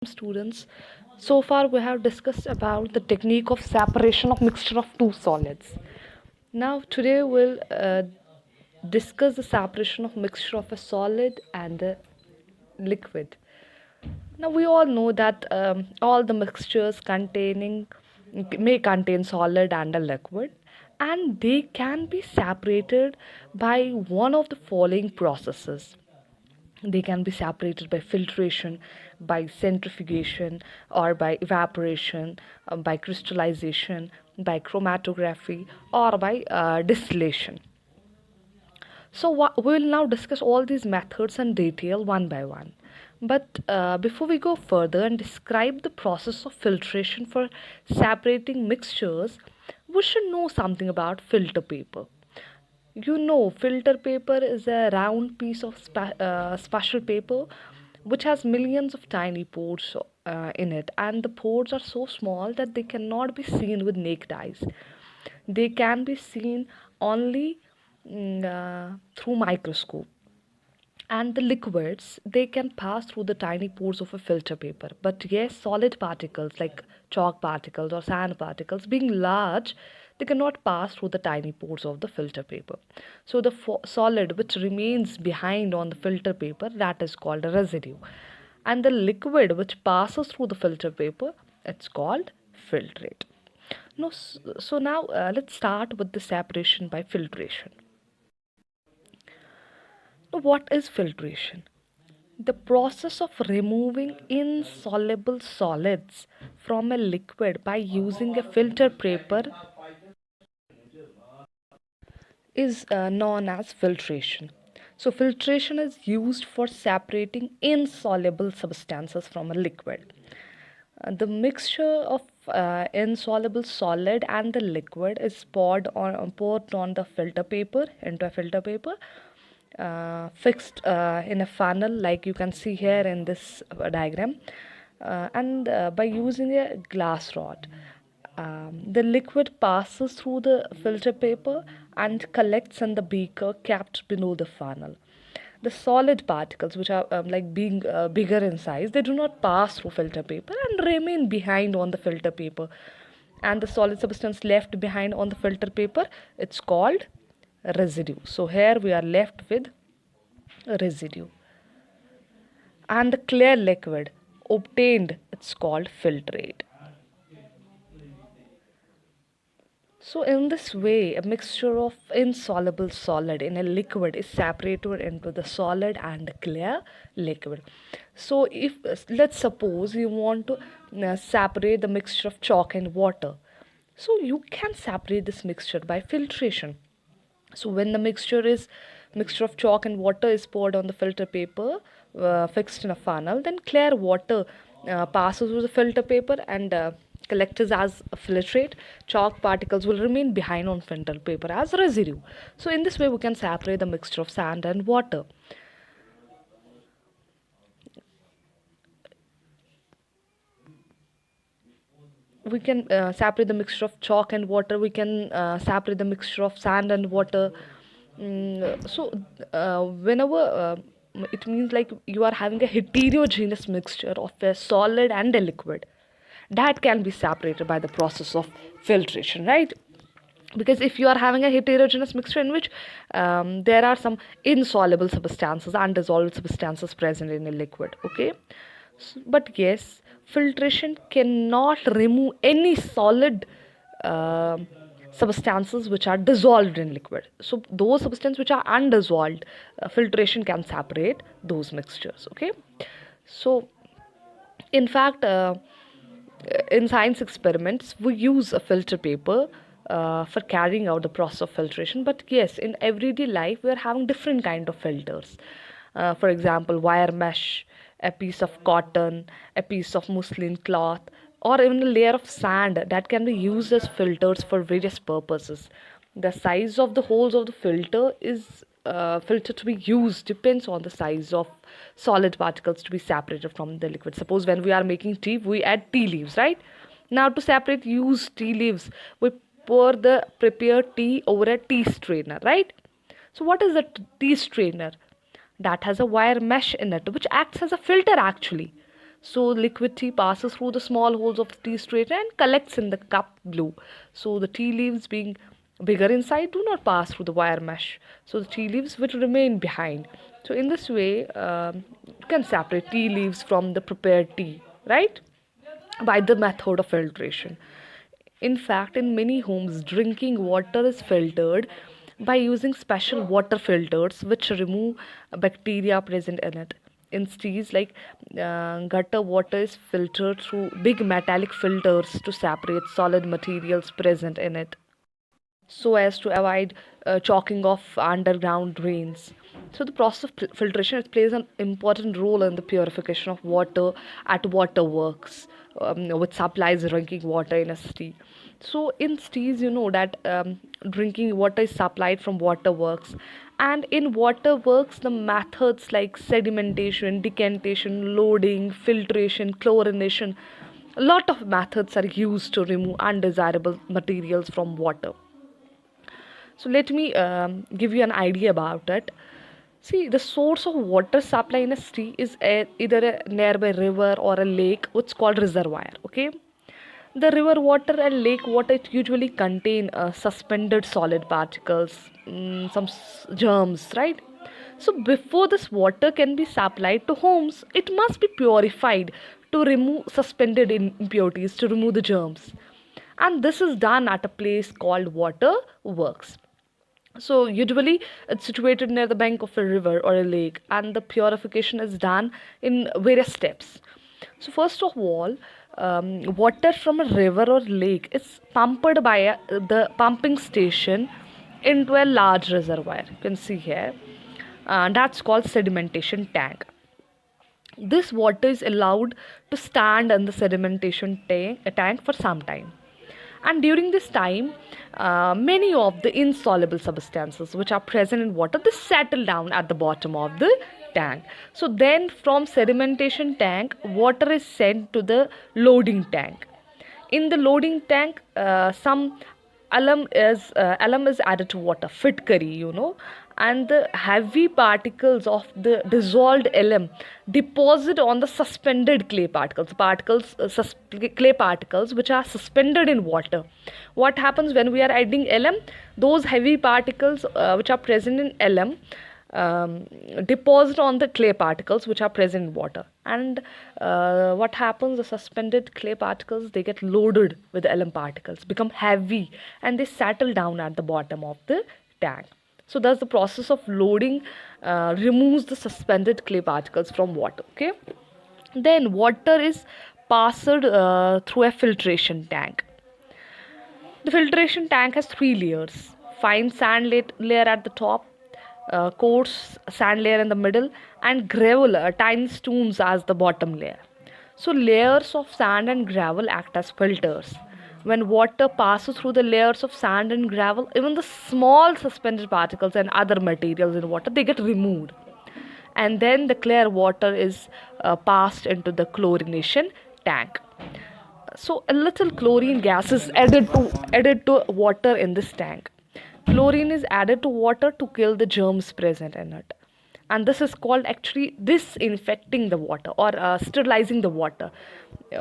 students. So far we have discussed about the technique of separation of mixture of two solids. Now today we'll discuss the separation of mixture of a solid and a liquid. Now we all know that all the mixtures containing may contain solid and a liquid, and they can be separated by one of the following processes. They can be separated by filtration, by centrifugation, or by evaporation, by crystallization, by chromatography, or by distillation. So we will now discuss all these methods in detail one by one. But before we go further and describe the process of filtration for separating mixtures, we should know something about filter paper. You know, filter paper is a round piece of special paper which has millions of tiny pores in it, and the pores are so small that they cannot be seen with naked eyes. They can be seen only through microscope. And the liquids, they can pass through the tiny pores of a filter paper, but yes, solid particles like chalk particles or sand particles being large, they cannot pass through the tiny pores of the filter paper. So the solid which remains behind on the filter paper, that is called a residue, and the liquid which passes through the filter paper, it's called filtrate. No, so now let's start with the separation by filtration. Now, what is filtration? The process of removing insoluble solids from a liquid by using a filter paper is known as filtration. So, filtration is used for separating insoluble substances from a liquid. The mixture of insoluble solid and the liquid is poured on the filter paper into a filter paper, fixed in a funnel like you can see here in this diagram, and by using a glass rod, the liquid passes through the filter paper and collects in the beaker kept below the funnel. The solid particles, which are like being bigger in size, they do not pass through filter paper and remain behind on the filter paper. And the solid substance left behind on the filter paper, it's called residue. So here we are left with residue. And the clear liquid obtained, it's called filtrate. So, in this way, a mixture of insoluble solid in a liquid is separated into the solid and clear liquid. So, if let's suppose you want to separate the mixture of chalk and water, so you can separate this mixture by filtration. So, when the mixture of chalk and water is poured on the filter paper fixed in a funnel, then clear water passes through the filter paper and collects as a filtrate. Chalk particles will remain behind on filter paper as residue. So in this way we can separate the mixture of sand and water. We can separate the mixture of chalk and water. We can separate the mixture of sand and water. Whenever it means like you are having a heterogeneous mixture of a solid and a liquid, that can be separated by the process of filtration, right? Because if you are having a heterogeneous mixture in which there are some insoluble substances, undissolved substances present in a liquid, okay, but yes, filtration cannot remove any solid uh, substances which are dissolved in liquid. So those substances which are undissolved, filtration can separate those mixtures, okay. So in fact, in science experiments we use a filter paper for carrying out the process of filtration, but yes, in everyday life we are having different kind of filters. For example, wire mesh, a piece of cotton, a piece of muslin cloth, or even a layer of sand that can be used as filters for various purposes. The size of the holes of the filter is filter to be used depends on the size of solid particles to be separated from the liquid. Suppose when we are making tea, we add tea leaves, right? Now to separate use tea leaves, we pour the prepared tea over a tea strainer, right? So what is a tea strainer? That has a wire mesh in it which acts as a filter actually. So liquid tea passes through the small holes of the tea strainer and collects in the cup below. So the tea leaves, being bigger inside, do not pass through the wire mesh. So the tea leaves will remain behind. So in this way, you can separate tea leaves from the prepared tea, right? By the method of filtration. In fact, in many homes, drinking water is filtered by using special water filters which remove bacteria present in it. In cities, like gutter water is filtered through big metallic filters to separate solid materials present in it so as to avoid chalking of underground drains. So the process of filtration, it plays an important role in the purification of water at waterworks, which supplies drinking water in a city. So in cities, you know that drinking water is supplied from waterworks, and in waterworks, the methods like sedimentation, decantation, loading, filtration, chlorination, a lot of methods are used to remove undesirable materials from water. So let me give you an idea about it. See, the source of water supply in a city is either a nearby river or a lake, which is called reservoir. Okay, the river water and lake water, it usually contain suspended solid particles, some germs, right? So before this water can be supplied to homes, it must be purified to remove suspended impurities, to remove the germs, and this is done at a place called water works. So usually it's situated near the bank of a river or a lake, and the purification is done in various steps. So first of all, water from a river or lake is pumped by the pumping station into a large reservoir. You can see here. That's called sedimentation tank. This water is allowed to stand in the sedimentation tank for some time, and during this time, many of the insoluble substances which are present in water, they settle down at the bottom of the tank. So then from sedimentation tank, water is sent to the loading tank. In the loading tank, some alum is added to water, fitkari, and the heavy particles of the dissolved alum deposit on the suspended clay clay particles which are suspended in water. What happens when we are adding alum? Those heavy particles which are present in alum um, deposit on the clay particles which are present in water, and what happens, the suspended clay particles, they get loaded with alum particles, become heavy, and they settle down at the bottom of the tank. So thus the process of loading removes the suspended clay particles from water. Okay, then water is passed through a filtration tank. The filtration tank has three layers: fine sand layer at the top, coarse sand layer in the middle, and gravel, tiny stones as the bottom layer. So, layers of sand and gravel act as filters. When water passes through the layers of sand and gravel, even the small suspended particles and other materials in water, they get removed, and then the clear water is passed into the chlorination tank. So a little chlorine gas is added to water in this tank. Chlorine is added to water to kill the germs present in it, and this is called actually disinfecting the water, or sterilizing the water.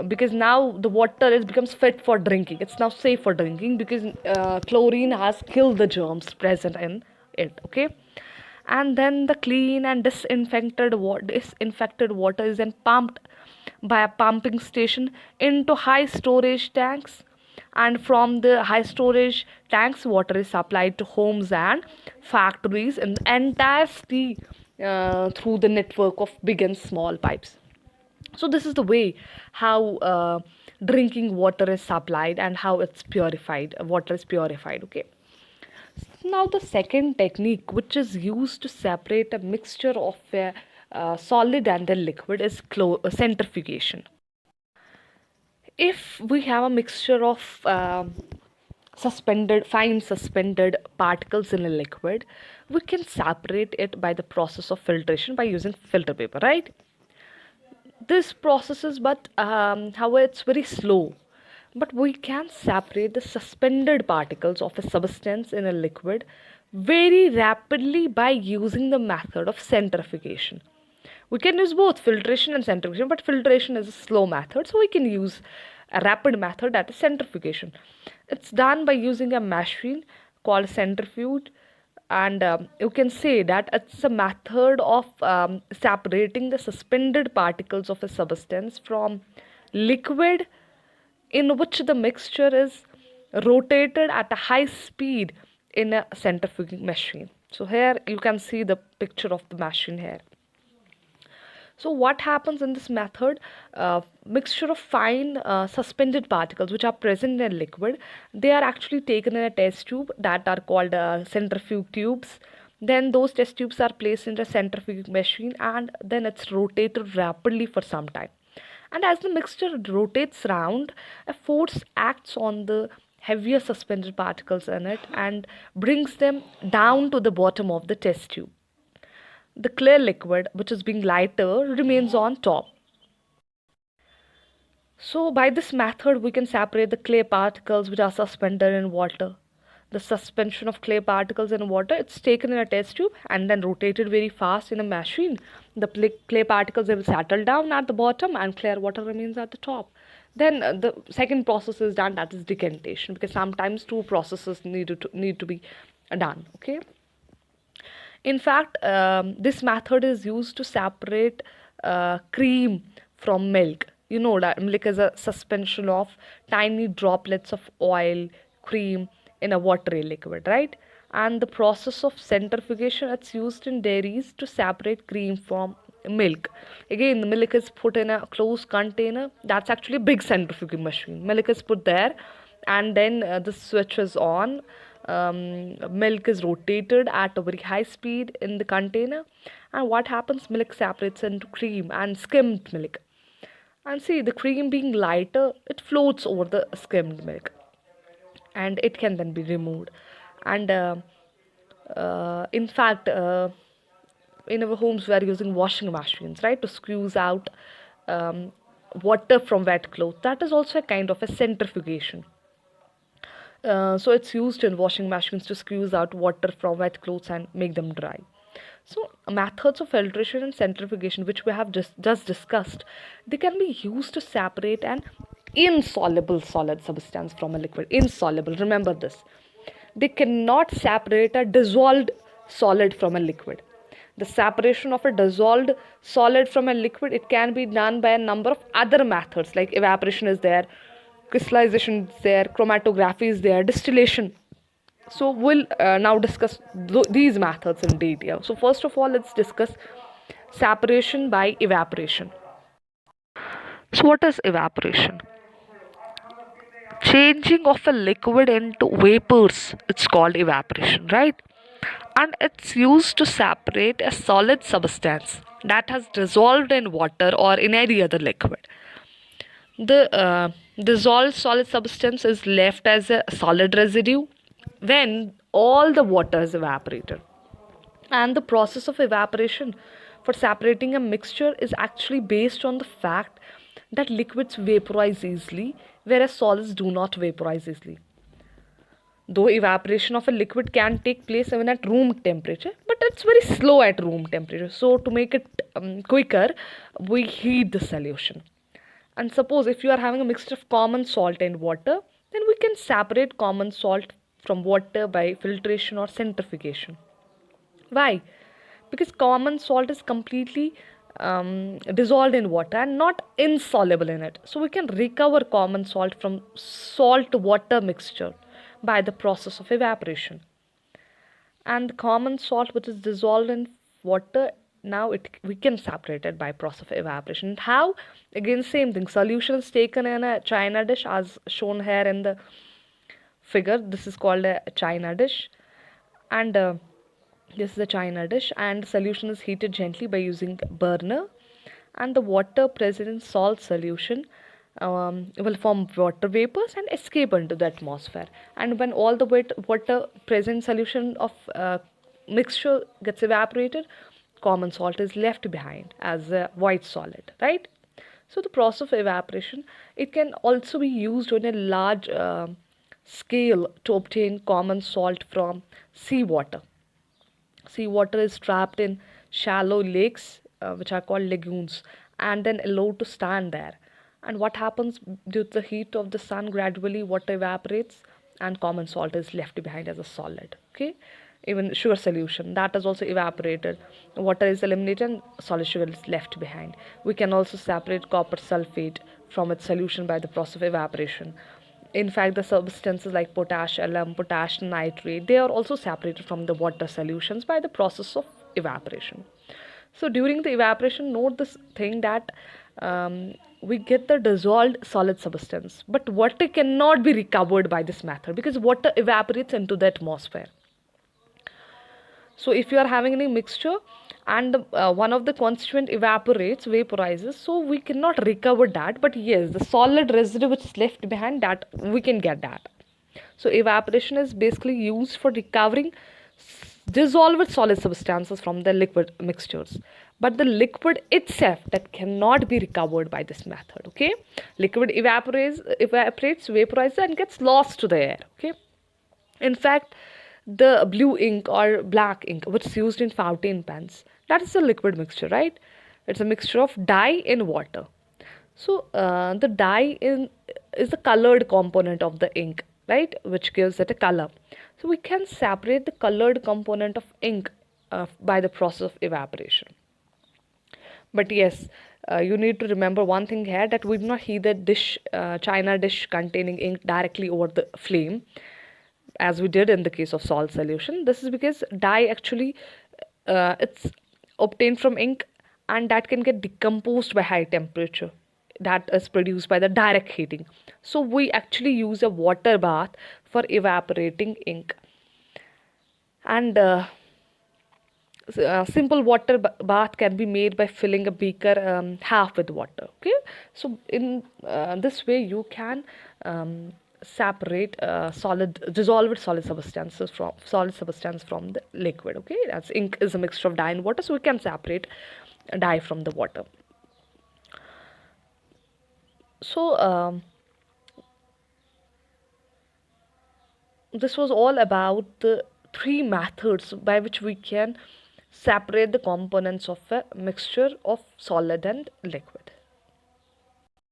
Because now the water is becomes fit for drinking, it's now safe for drinking, because chlorine has killed the germs present in it. Okay, and then the clean and disinfected water is then pumped by a pumping station into high storage tanks, and from the high storage tanks, water is supplied to homes and factories in the entire city through the network of big and small pipes. So this is the way how drinking water is supplied and how it's purified, water is purified. Okay, now the second technique which is used to separate a mixture of a solid and a liquid is centrifugation. If we have a mixture of fine suspended particles in a liquid, we can separate it by the process of filtration by using filter paper, right? This process is, but however, it's very slow. But we can separate the suspended particles of a substance in a liquid very rapidly by using the method of centrifugation. We can use both filtration and centrifugation, but filtration is a slow method, so we can use a rapid method, that is centrifugation. It's done by using a machine called centrifuge, and you can say that it's a method of separating the suspended particles of a substance from liquid, in which the mixture is rotated at a high speed in a centrifuging machine. So here you can see the picture of the machine here. So what happens in this method? Mixture of fine suspended particles which are present in a liquid, they are actually taken in a test tube that are called centrifuge tubes. Then those test tubes are placed in the centrifuge machine, and then it's rotated rapidly for some time. And as the mixture rotates round, a force acts on the heavier suspended particles in it and brings them down to the bottom of the test tube. The clear liquid, which is being lighter, remains on top. So by this method, we can separate the clay particles which are suspended in water. The suspension of clay particles in water, it's taken in a test tube and then rotated very fast in a machine. The clay particles, they will settle down at the bottom and clear water remains at the top. Then the second process is done, that is decantation, because sometimes two processes need to be done. Okay. In fact, this method is used to separate cream from milk. You know that milk is a suspension of tiny droplets of oil, cream in a watery liquid, right? And the process of centrifugation, it's used in dairies to separate cream from milk. Again, the milk is put in a closed container. That's actually a big centrifuging machine. Milk is put there, and then the switch is on. Milk is rotated at a very high speed in the container, and what happens, milk separates into cream and skimmed milk. And see, the cream being lighter, it floats over the skimmed milk, and it can then be removed. And in fact, in our homes we are using washing machines, right, to squeeze out um, water from wet clothes. That is also a kind of a centrifugation. So it's used in washing machines to squeeze out water from wet clothes and make them dry. So methods of filtration and centrifugation, which we have just discussed, they can be used to separate an insoluble solid substance from a liquid. Insoluble, remember this. They cannot separate a dissolved solid from a liquid. The separation of a dissolved solid from a liquid, it can be done by a number of other methods, like evaporation is there, crystallization is there, chromatography is there, distillation. So we'll now discuss these methods in detail. So first of all, let's discuss separation by evaporation. So what is evaporation? Changing of a liquid into vapors, it's called evaporation, right? And it's used to separate a solid substance that has dissolved in water or in any other liquid. The dissolved solid substance is left as a solid residue when all the water is evaporated. And the process of evaporation for separating a mixture is actually based on the fact that liquids vaporize easily, whereas solids do not vaporize easily. Though evaporation of a liquid can take place even at room temperature, but it's very slow at room temperature. So to make it quicker, we heat the solution. And suppose if you are having a mixture of common salt and water, then we can separate common salt from water by filtration or centrifugation. Why? Because common salt is completely dissolved in water and not insoluble in it. So we can recover common salt from salt water mixture by the process of evaporation. And the common salt which is dissolved in water, now we can separate it by process of evaporation. How? Again, same thing. Solution is taken in a china dish as shown here in the figure. This is called a china dish, and this is a china dish, and solution is heated gently by using burner, and the water present in salt solution will form water vapors and escape into the atmosphere. And when all the water present solution of mixture gets evaporated, common salt is left behind as a white solid, right? So the process of evaporation, it can also be used on a large scale to obtain common salt from seawater. Seawater is trapped in shallow lakes which are called lagoons, and then allowed to stand there. And what happens due to the heat of the sun? Gradually, water evaporates, and common salt is left behind as a solid. Okay, even sugar solution that is also evaporated. Water is eliminated, and solid sugar is left behind. We can also separate copper sulfate from its solution by the process of evaporation. In fact, the substances like potash alum, potash nitrate, they are also separated from the water solutions by the process of evaporation. So during the evaporation, note this thing that we get the dissolved solid substance, but water cannot be recovered by this method because water evaporates into the atmosphere. So if you are having any mixture and one of the constituent evaporates, vaporizes, so we cannot recover that. But yes, the solid residue which is left behind, that we can get that. So evaporation is basically used for recovering dissolved solid substances from the liquid mixtures. But the liquid itself, that cannot be recovered by this method. Okay, liquid evaporates, vaporizes, and gets lost to the air. Okay. In fact, the blue ink or black ink, which is used in fountain pens, that is a liquid mixture, right? It's a mixture of dye and water. So the dye is the colored component of the ink, right, which gives it a color. So we can separate the colored component of ink by the process of evaporation. But yes, you need to remember one thing here, that we do not heat the dish, china dish containing ink directly over the flame as we did in the case of salt solution. This is because dye actually it's obtained from ink, and that can get decomposed by high temperature that is produced by the direct heating. So we actually use a water bath for evaporating ink. And simple water bath can be made by filling a beaker half with water. Okay, so in this way you can separate dissolved solid substances from the liquid. Okay, that's ink is a mixture of dye and water, so we can separate dye from the water. So this was all about the three methods by which we can separate the components of a mixture of solid and liquid.